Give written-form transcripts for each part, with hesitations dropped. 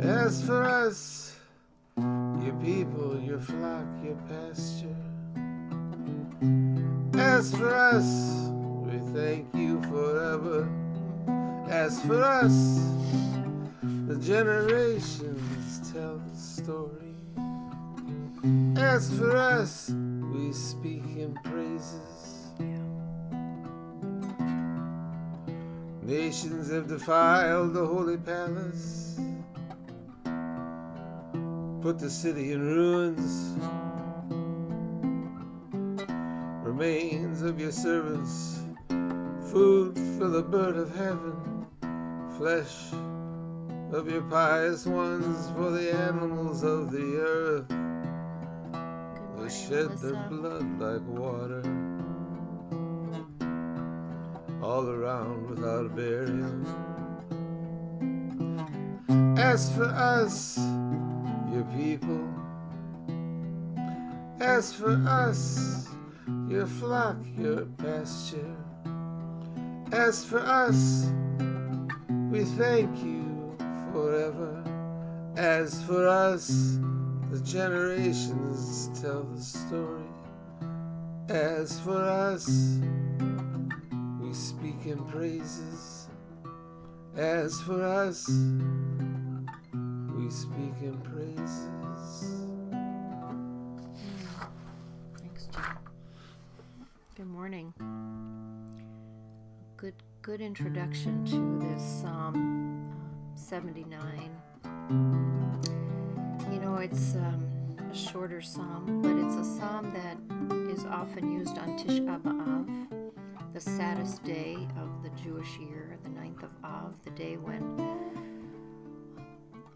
As for us, your people, your flock, your pasture. As for us, we thank you forever. As for us, the generations tell the story. As for us, we speak in praises. Nations have defiled the holy palace, put the city in ruins. Remains of your servants, food for the bird of heaven, flesh of your pious ones for the animals of the earth. They shed their blood like water, all around without burial. As for us, your people, as for us, your flock, your pasture. As for us, we thank you forever. As for us, the generations tell the story. As for us, we speak in praises. As for us, we speak in praises. Thanks, Jim. Good morning. Good introduction to this Psalm 79. You know, it's a shorter psalm, but it's a psalm that is often used on Tisha B'Av, the saddest day of the Jewish year, the 9th of Av, the day when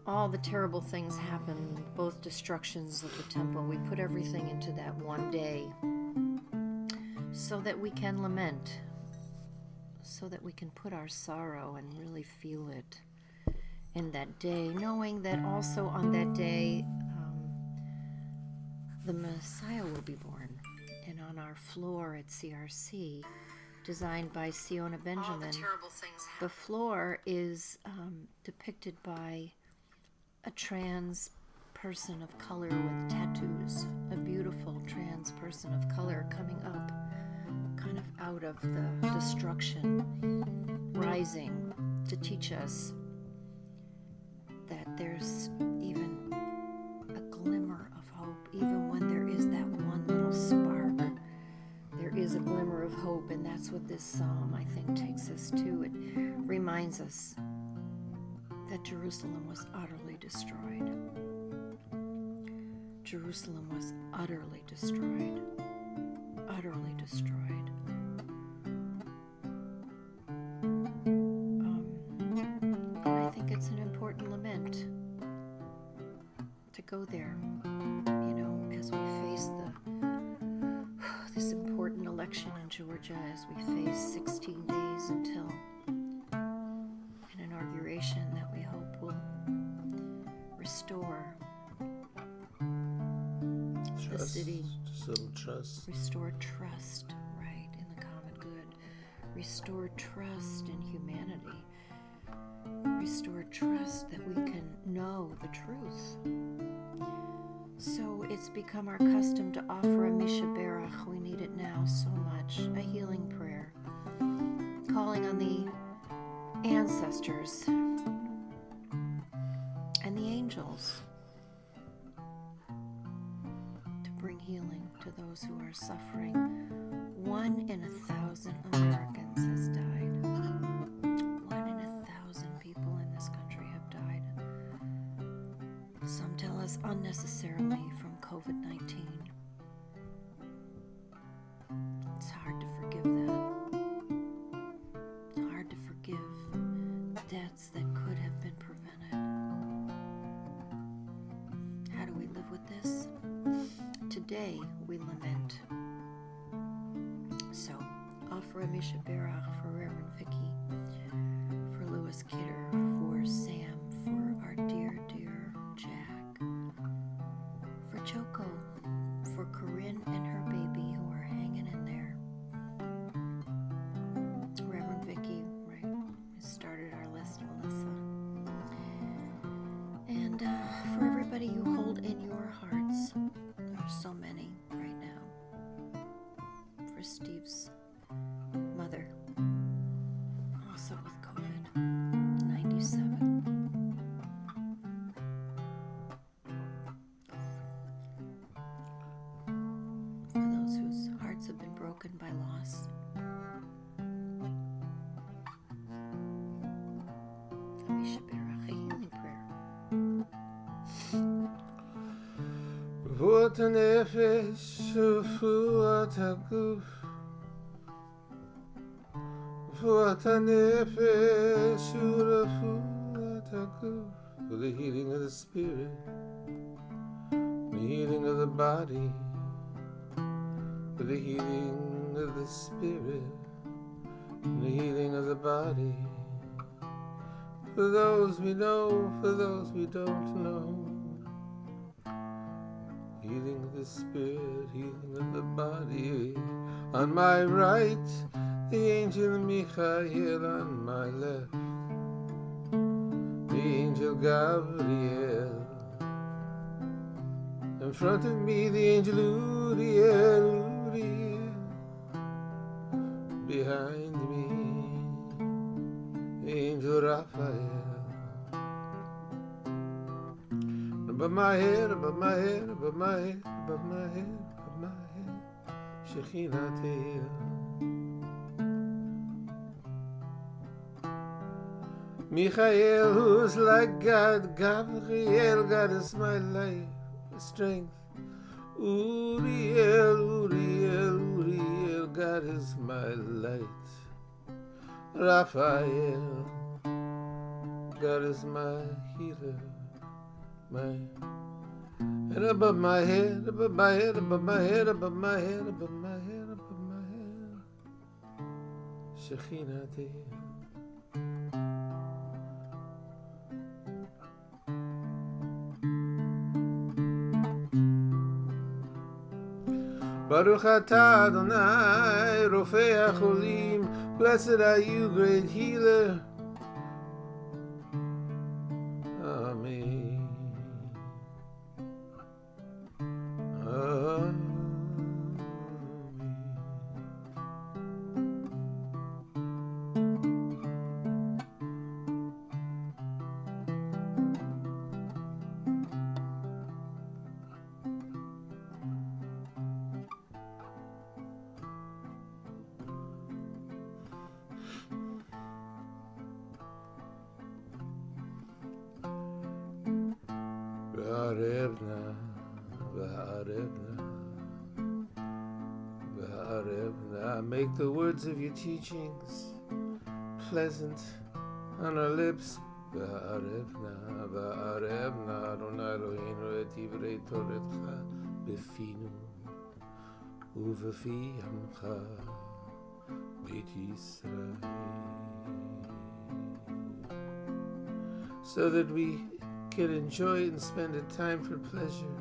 all the terrible things happen, both destructions of the temple. We put everything into that one day so that we can lament, so that we can put our sorrow and really feel it in that day, knowing that also on that day the Messiah will be born. And on our floor at CRC, designed by Siona Benjamin, the floor is depicted by a trans person of color with tattoos, a beautiful trans person of color coming up kind of out of the destruction, rising to teach us that there's even a glimmer of hope, even when there is that one little spark. There is a glimmer of hope, and that's what this psalm, I think, takes us to. It reminds us that Jerusalem was utterly destroyed. Jerusalem was utterly destroyed. Utterly destroyed. And I think it's an important lament to go there, you know, as we face this important election in Georgia, as we face 16 days until an inauguration that we hope will restore the city. Just a little trust. Restore trust, right, in the common good. Restore trust in humanity. Restore trust that we can know the truth. So it's become our custom to offer a Misha Berach. We need it now so much. A healing prayer. Calling on the ancestors and the angels to bring healing to those who are suffering. 1 in 1,000 Americans has died. 1 in 1,000 people in this country have died. Some tell us unnecessarily from COVID-19. It's hard to forgive that. It's hard to forgive deaths that could have been prevented. How do we live with this? Today we lament. So, offer a Misha Berach for Reverend Vicky, for Lewis Kidder, for Sam, for our dear, dear Jack, for Choco, for Corinne and her baby who are hanging in there. Reverend Vicky, right, started our list, Melissa. And And for everybody you hold in your hearts, there are so many right now. For Steve's mother, also with COVID, 97. For those whose hearts have been broken by loss. And we should bear a healing prayer. רפואת הנפש ורפואת הגוף, רפואת הנפש ורפואת הגוף, for the healing of the spirit, the healing of the body, for the healing of the spirit, and the healing of the body, for those we know, for those we don't know. Healing of the spirit, healing of the body. On my right, the angel Michael. On my left, the angel Gabriel. In front of me, the angel Uriel, Uriel. Behind me, the angel Raphael. Above my head, above my head, above my head, above my head, above my head, Shekhinah Te'el. Michael, who's like God, Gabriel, God is my life, strength. Uriel, Uriel, Uriel, God is my light. Raphael, God is my healer. And above my head, above my head, above my head, above my head, above my head, above my head, Shekhinah Te'el. Baruch atah Adonai, Rofei HaCholim, blessed are you, great healer. Amen. V'arevna, v'arevna, v'arevna. Make the words of your teachings pleasant on our lips. V'arevna, v'arevna, Adonai Eloheinu et divrei toratcha befinu uvefi amcha beit Yisrael. So that we can enjoy and spend a time for pleasure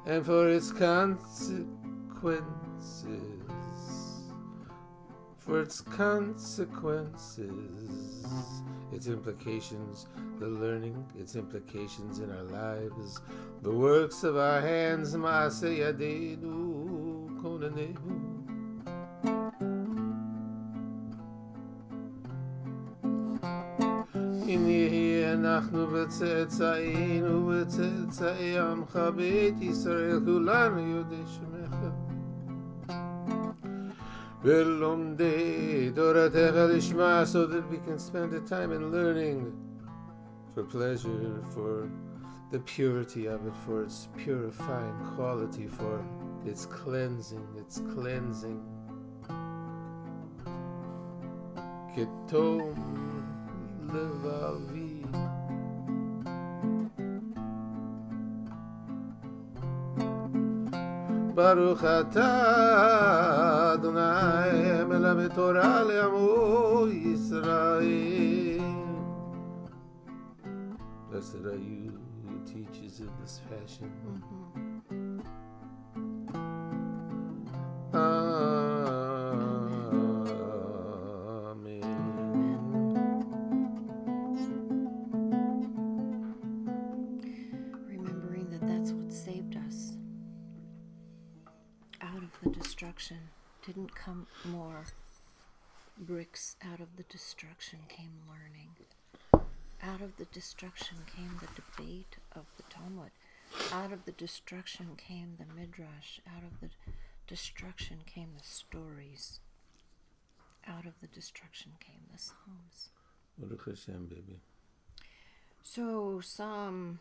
and for its consequences, its implications, the learning, its implications in our lives, the works of our hands, Maaseh Yadeinu Konanehu. אנחנו וצאצאינו וצאצאי עמך בית ישראל כולנו יודעי שמך ולומדי תורתך לשמה, so that we can spend the time in learning for pleasure, for the purity of it, for its purifying quality, for its cleansing, Ketom levavi. Baruch atah Adonai melamed Torah le'amo Yisrael. Blessed are you who teaches in this fashion. that's what saved us. Out of the destruction didn't come more bricks. Out of the destruction came learning. Out of the destruction came the debate of the Talmud. Out of the destruction came the Midrash. Out of the destruction came the stories. Out of the destruction came the Psalms. Baruch Hashem, baby. So, Psalm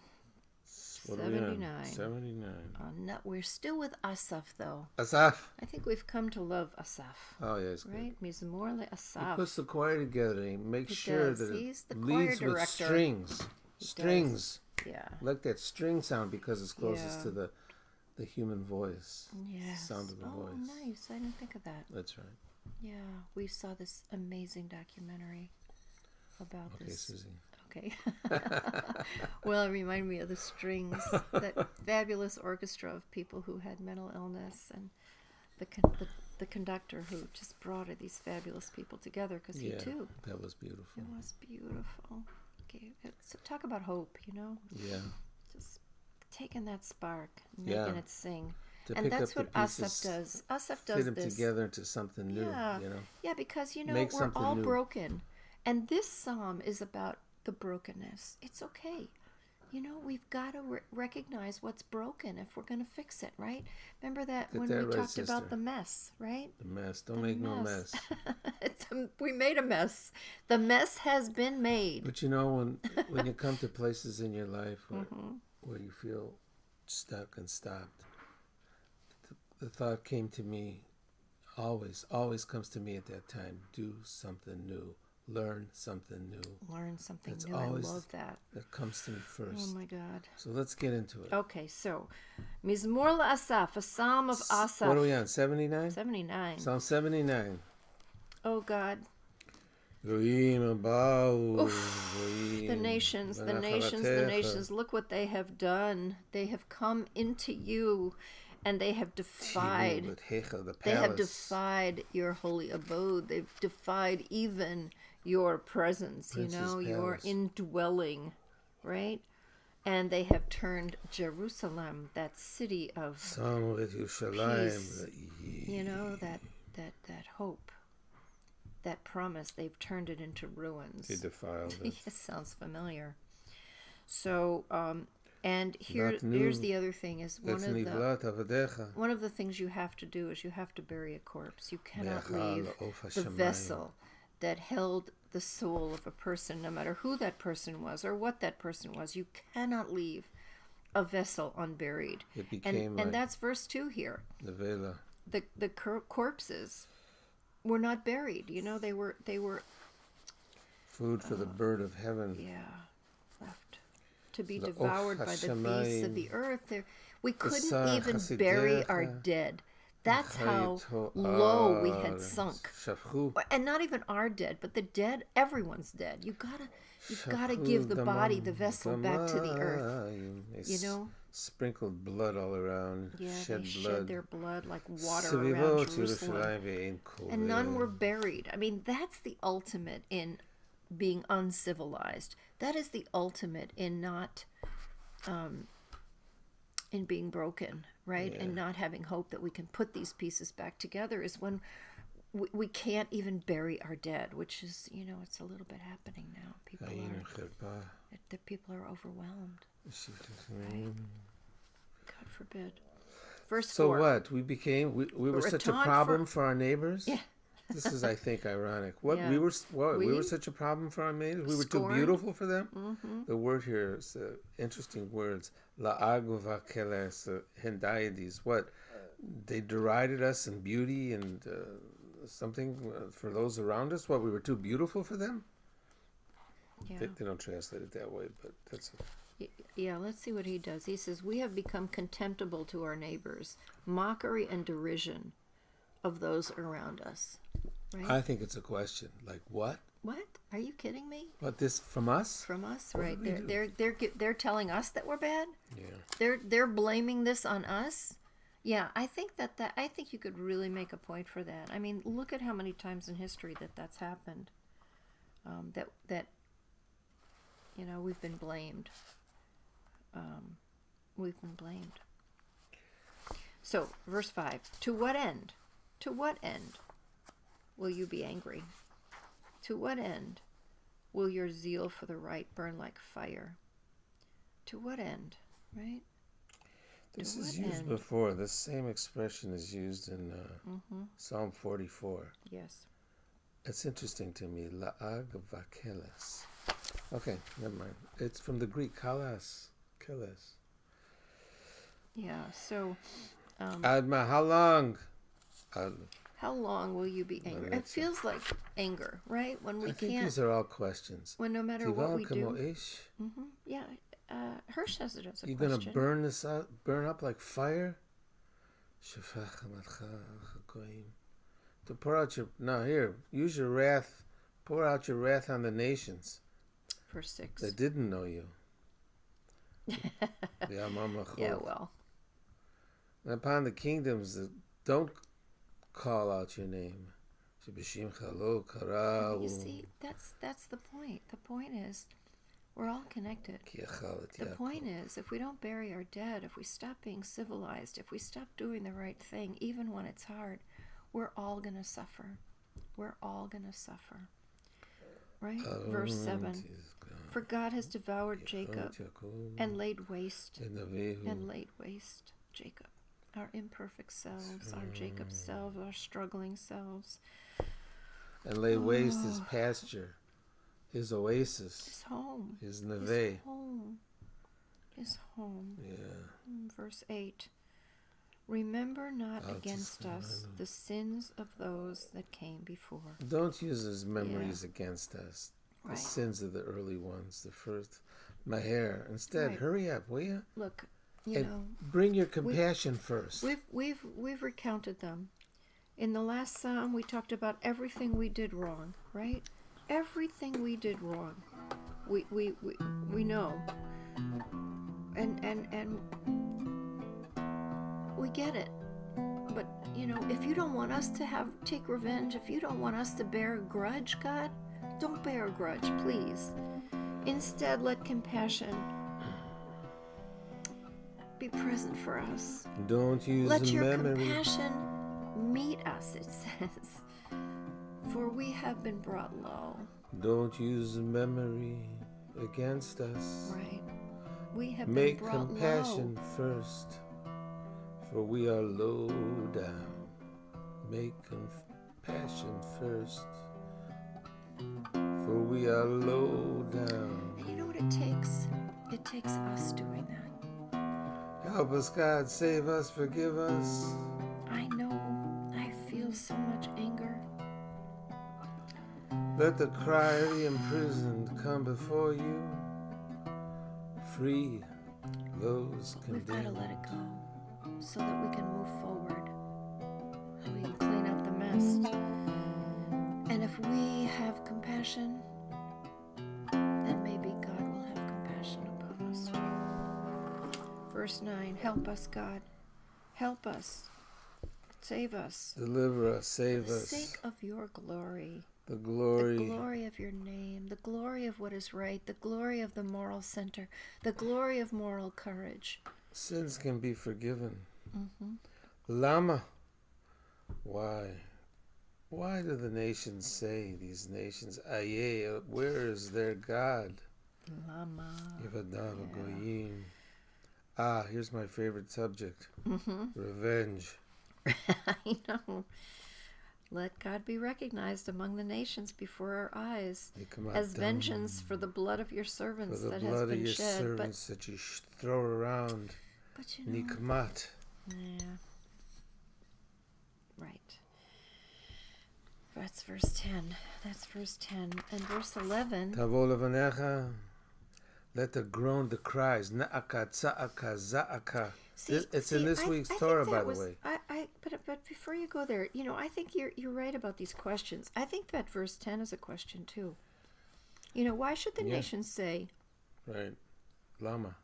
79. 79. We're still with Asaph, though. Asaph. I think we've come to love Asaph. Oh, yes. Right? Mizmor He Asaph. puts the choir together and he makes sure does. that He's the it choir leads with director. strings. Strings. Yeah. I like that string sound because it's closest Yeah. to the human voice. Yes. Sound of the voice. Oh, nice. I didn't think of that. That's right. Yeah. We saw this amazing documentary about Okay, this. Susie. Okay. Well, it reminded me of the Strings, that fabulous orchestra of people who had mental illness, and the conductor who just brought these fabulous people together, because he too. That was beautiful. It was beautiful. Okay, so talk about hope, Yeah. just taking that spark, making it sing. To And pick that's up what the Asaph pieces, does. Asaph fit does them this. together into something new, Yeah, because, Make we're something all new. broken. And this psalm is about the brokenness. It's okay. We've got to recognize what's broken if we're going to fix it, right? Remember that Get when that we right, talked sister. about the mess, right? The mess. Don't The make no mess. We made a mess. The mess has been made. But when you come to places in your life where, Mm-hmm. where you feel stuck and stopped, the thought came to me, always comes to me at that time, do something new. Learn something new. Learn something That's new. I always love that. That comes to me first. Oh my God. So let's get into it. Okay, so Mizmor Asaph, a psalm of Asaph. What are we on? 79? 79. Psalm 79. Oh God. Goyim abau, The nations, the nations, the nations, look what they have done. They have come into you and they have defied. They have defied your holy abode. They've defied even your presence, your palace. indwelling, right? And they have turned Jerusalem, that city of peace, that hope, that promise, they've turned it into ruins. They defiled it. Yes, sounds familiar. So, and here's the other thing: is one of the things you have to do is you have to bury a corpse. You cannot leave the vessel that held the soul of a person, no matter who that person was or what that person was. You cannot leave a vessel unburied. It became like and that's verse 2 here. the vela. The corpses were not buried. They were Food for the bird of heaven. left to be devoured by the beasts of the earth. We couldn't even Chasidecha. bury our dead. That's how low we had sunk. And not even our dead, but the dead. Everyone's dead. You've got to give the body, the vessel, back to the earth. Sprinkled blood all around. Yeah, shed they blood. shed their blood like water around Jerusalem. And none were buried. I mean, that's the ultimate in being uncivilized. That is the ultimate in not, in being broken, right? Yeah. And not having hope that we can put these pieces back together is when we can't even bury our dead, which is, it's a little bit happening now. People are overwhelmed. Right? God forbid. Verse 4. So what? We were such a problem for our neighbors? Yeah. This is, I think, ironic. What Yeah. we were such a problem for our neighbors? We were too Scorned? beautiful for them? Mm-hmm. The word here is interesting words. La'aguva keles hendaides. What? They derided us in beauty and something for those around us? What? We were too beautiful for them? Yeah. They don't translate it that way, but that's... Yeah, let's see what he does. He says, we have become contemptible to our neighbors, mockery and derision of those around us. Right? I think it's a question. Like, what? What? Are you kidding me? What, this from us? From us, What right? did we They're telling us that we're bad. Yeah. They're blaming this on us. Yeah, I think I think you could really make a point for that. I mean, look at how many times in history that's happened. That we've been blamed. we've been blamed. So, verse 5, to what end? To what end will you be angry? To what end will your zeal for the right burn like fire? To what end, right? This is used before. This same expression is used in Psalm 44. Yes. It's interesting to me. La'ag vakeles. Okay, never mind. It's from the Greek, kalas. Keles. Yeah, so... Adma, how long? How long will you be angry? It feels like anger, right? When we I think can't... these are all questions. When no matter what we do... Ish? Yeah, Hirsch has it as a You're question. going to burn this out, burn up like fire? To pour out your... No, here, use your wrath. Pour out your wrath on the nations. Verse 6. That didn't know you. Yeah, well. And upon the kingdoms that don't call out your name. You see, that's the point. The point is, we're all connected. The point is, if we don't bury our dead, if we stop being civilized, if we stop doing the right thing, even when it's hard, we're all going to suffer. We're all going to suffer. Right? Verse 7. For God has devoured Jacob and laid waste Jacob. Our imperfect selves, our Jacob selves, our struggling selves. And laid waste his pasture, his oasis, his home, his neve. His home. Yeah. Verse 8. Remember not against us the sins of those that came before. Don't use his memories against us. The sins of the early ones, the first. Maher. Instead, hurry up, will you? Look, you know. Bring your compassion first. We've recounted them. In the last psalm, we talked about everything we did wrong, right? Everything we did wrong. We know. And we get it. But, you know, if you don't want us to take revenge, if you don't want us to bear a grudge, God, don't bear a grudge, please. Instead, let compassion be present for us. Don't use let your memory. Compassion meet us, it says. For we have been brought low. Don't use memory against us. Right. We have been brought low. Make compassion first. For we are low down. Make compassion first. For we are low down. And you know what it takes? It takes us doing that. Help us, God. Save us. Forgive us. I know. I feel so much anger. Let the cry of the imprisoned come before you. Free those condemned. We've got to let it go, so that we can move forward, so we can clean up the mess. And if we have compassion, then maybe God will have compassion upon us too. Verse 9, help us, God. Help us. Save us. Deliver us. Save us. For the sake of your glory. The glory. The glory of your name. The glory of what is right. The glory of the moral center. The glory of moral courage. Sins can be forgiven. Lama. Why? Why do the nations say, these nations, Aye, where is their God? Lama. Goyim. Ah, here's my favorite subject. Revenge. I know. Let God be recognized among the nations before our eyes as vengeance for the blood of your servants that has been shed. For the blood of your servants that you throw around. But you know, Nikmat. Yeah. Right. That's verse 10. That's verse 10. And verse 11. Tavo levanecha. Let the groan, the cries. Na'aka, tza'aka, za'aka. It's in this week's Torah, by the way. But before you go there, you know, I think you're right about these questions. I think that verse 10 is a question too. You know, why should the nations say? Right. Lama.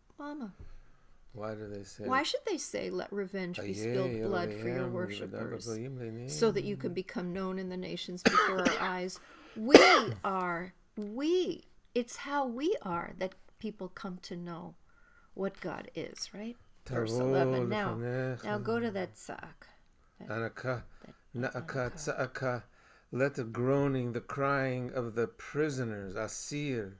Why do they say? Why should they say, let revenge be spilled blood for your worshippers, so that you can become known in the nations before our eyes? It's how we are that people come to know what God is, right? verse 11. Now go to that sak. Anaka, Naaka, Tsa'aka. Let the groaning, the crying of the prisoners, Asir,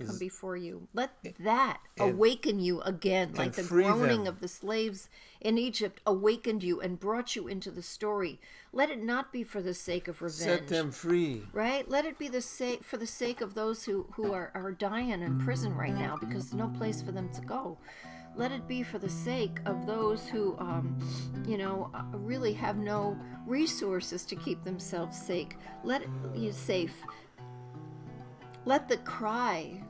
come before you. Let that awaken you again, like the groaning of the slaves in Egypt awakened you and brought you into the story. Let it not be for the sake of revenge. Set them free. Right? Let it be for the sake of those who are dying in prison right now because there's no place for them to go. Let it be for the sake of those who, really have no resources to keep themselves safe. Let the cries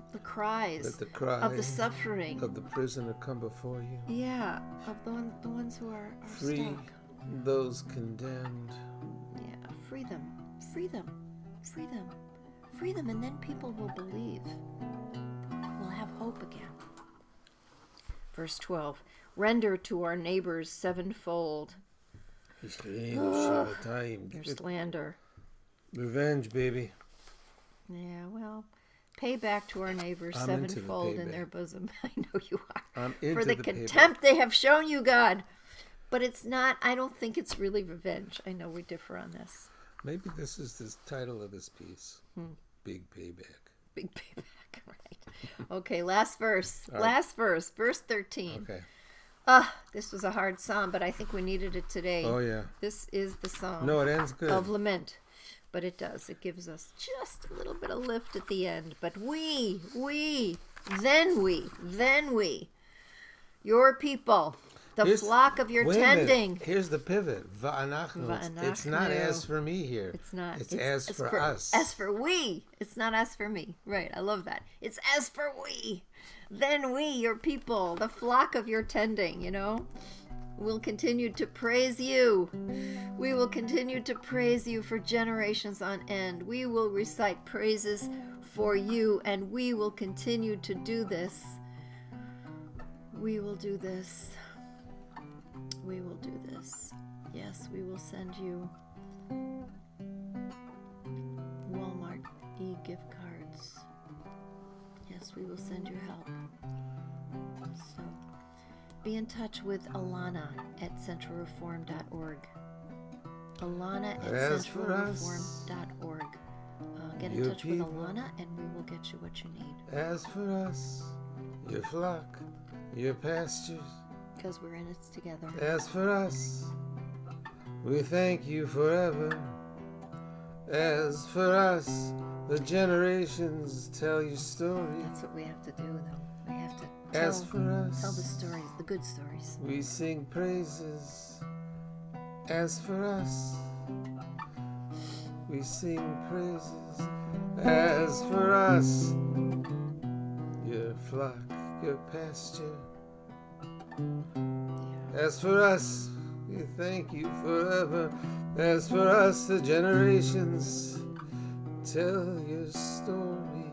of the suffering of the prisoner come before you. Yeah, of the ones who are free stuck. Those condemned. Yeah, free them, and then people will believe. We'll have hope again. Verse 12, render to our neighbors sevenfold their slander. Revenge, baby. Yeah, well, pay back to our neighbors sevenfold in their bosom. I know you are. For the contempt they have shown you, God. But it's not, I don't think it's really revenge. I know we differ on this. Maybe this is the title of this piece. Big Payback. Big Payback, right. Okay, last verse. Last verse, verse 13. Okay. This was a hard psalm, but I think we needed it today. Oh, yeah. This is the psalm. No, it ends good. Of lament. But it does. It gives us just a little bit of lift at the end. But then we, your people, the flock of your tending. Here's the pivot. Va'anachnu. It's not as for me here. It's not. It's as for us. As for we. It's not as for me. Right. I love that. It's as for we. Then we, your people, the flock of your tending, will continue to praise you. We will continue to praise you for generations on end. We will recite praises for you, and we will continue to do this. We will do this. We will do this. Yes, we will send you Walmart e-gift cards. Yes, we will send you help. So be in touch with Alana at centralreform.org. Alana at centralreform.org. Get in touch with Alana and we will get you what you need. As for us, your flock, your pastures. Because we're in it together. As for us, we thank you forever. As for us, the generations tell your story. That's what we have to do, though. We have to tell the stories, the good stories. We sing praises. As for us, we sing praises. As for us, your flock, your pasture. As for us, we thank you forever. As for us, the generations tell your story.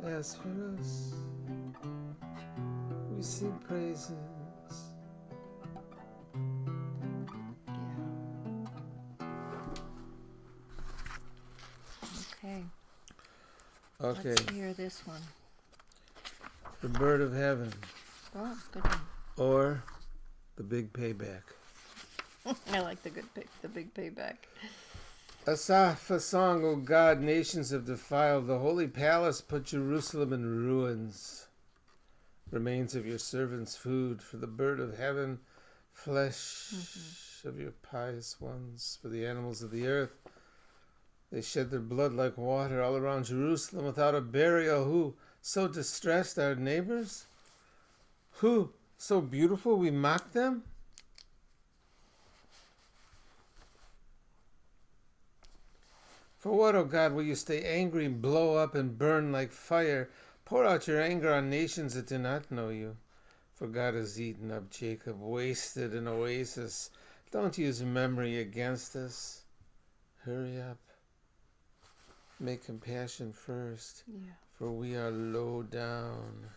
As for us, we sing praises. Okay. Let's hear this one. The Bird of Heaven. Oh, good one. Or the Big Payback. I like the big payback. Asaph, a song, O God, nations have defiled the holy palace, put Jerusalem in ruins. Remains of your servants' food for the bird of heaven, flesh of your pious ones for the animals of the earth. They shed their blood like water all around Jerusalem without a burial. Who so distressed our neighbors? Who so beautiful we mock them? For what, O God, will you stay angry and blow up and burn like fire? Pour out your anger on nations that do not know you. For God has eaten up Jacob, wasted an oasis. Don't use memory against us. Hurry up. Make compassion first, for we are low down.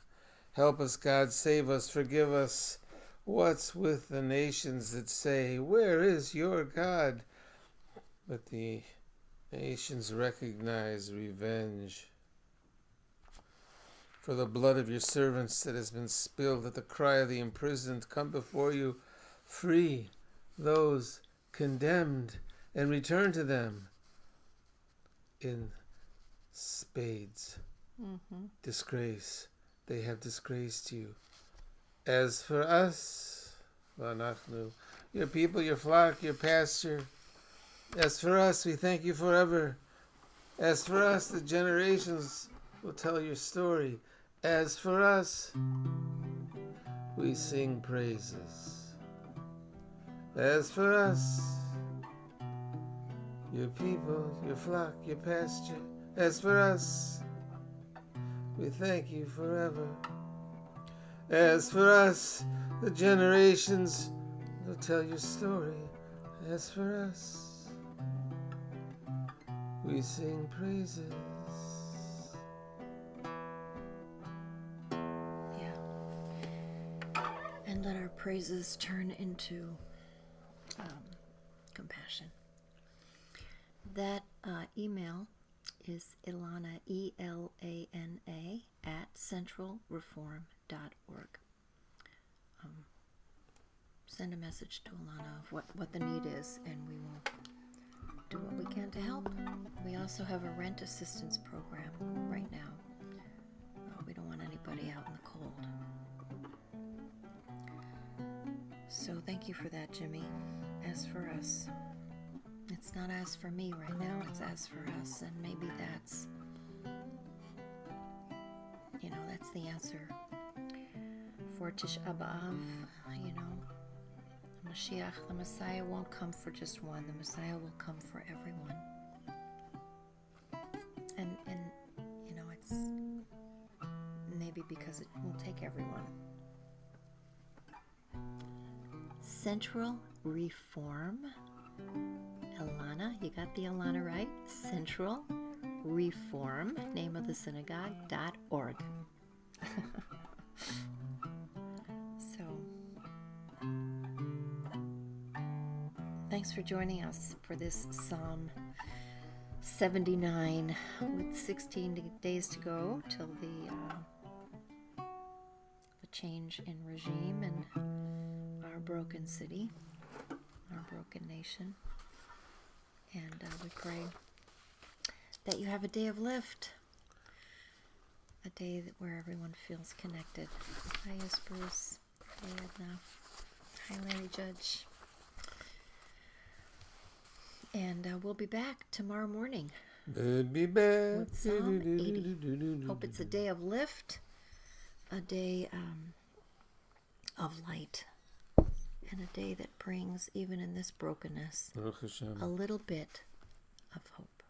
Help us, God, save us, forgive us. What's with the nations that say, where is your God? But the nations recognize revenge. For the blood of your servants that has been spilled at the cry of the imprisoned, come before you, free those condemned, and return to them in spades. Disgrace. They have disgraced you. As for us, Vanachnu, your people, your flock, your pasture, as for us, we thank you forever. As for us, the generations will tell your story. As for us, we sing praises. As for us, your people, your flock, your pasture, as for us, we thank you forever. As for us, the generations will tell your story. As for us, we sing praises. And let our praises turn into compassion. That email is Ilana, ELANA, @centralreform.org. Send a message to Ilana of what the need is, and we will do what we can to help. We also have a rent assistance program right now. We don't want anybody out in the cold. So thank you for that, Jimmy. As for us, it's not as for me right now, it's as for us, and maybe that's the answer for Tish B'Av. Mashiach, the Messiah, won't come for just one. The Messiah will come for everyone. And it's maybe because it will take everyone. Central Reform. Ilana, you got the Ilana right? Central Reform, name of the synagogue.org. Thanks for joining us for this Psalm 79 with 16 days to go till the change in regime in our broken city, our broken nation. And we pray that you have a day of lift, a day where everyone feels connected. Hi, Bruce. Hi, Edna. Hi, Larry Judge. And we'll be back tomorrow morning with Psalm 80. Hope it's a day of lift, a day of light, and a day that brings, even in this brokenness, a little bit of hope.